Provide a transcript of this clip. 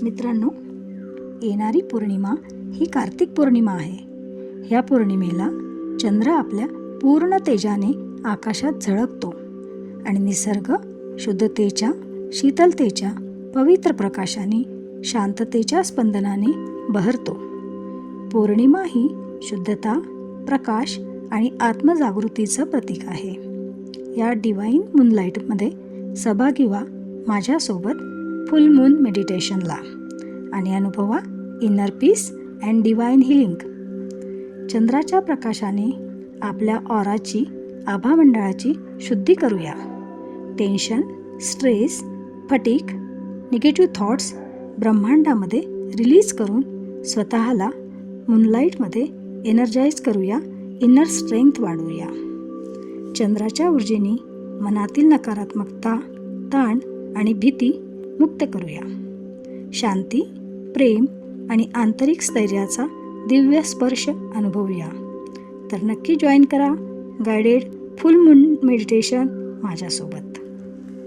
मित्रांनो, येणारी पौर्णिमा ही कार्तिक पौर्णिमा आहे. ह्या पौर्णिमेला चंद्र आपल्या पूर्ण तेजाने आकाशात झळकतो आणि निसर्ग शुद्धतेच्या, शीतलतेच्या, पवित्र प्रकाशाने, शांततेच्या स्पंदनाने बहरतो. पौर्णिमा ही शुद्धता, प्रकाश आणि आत्मजागृतीचं प्रतीक आहे. या डिवाईन मूनलाईटमध्ये सहभागी व्हा माझ्यासोबत फुल मून मेडिटेशनला आणि अनुभवा inner peace and divine healing. चंद्राच्या प्रकाशाने आपल्या ऑराची, आभामंडळाची शुद्धी करूया. Tension, stress, fatigue, negative thoughts ब्रह्मांडामध्ये रिलीज करून स्वतःला मूनलाईटमध्ये एनर्जाइज करूया. इनर स्ट्रेंथ वाढवूया. चंद्राच्या ऊर्जेने मनातील नकारात्मकता, ताण आणि भीती मुक्त करूया. शांती, प्रेम आणि आंतरिक स्थैर्याचा दिव्य स्पर्श अनुभवूया. तर नक्की जॉईन करा गायडेड फुल मून मेडिटेशन माझ्यासोबत.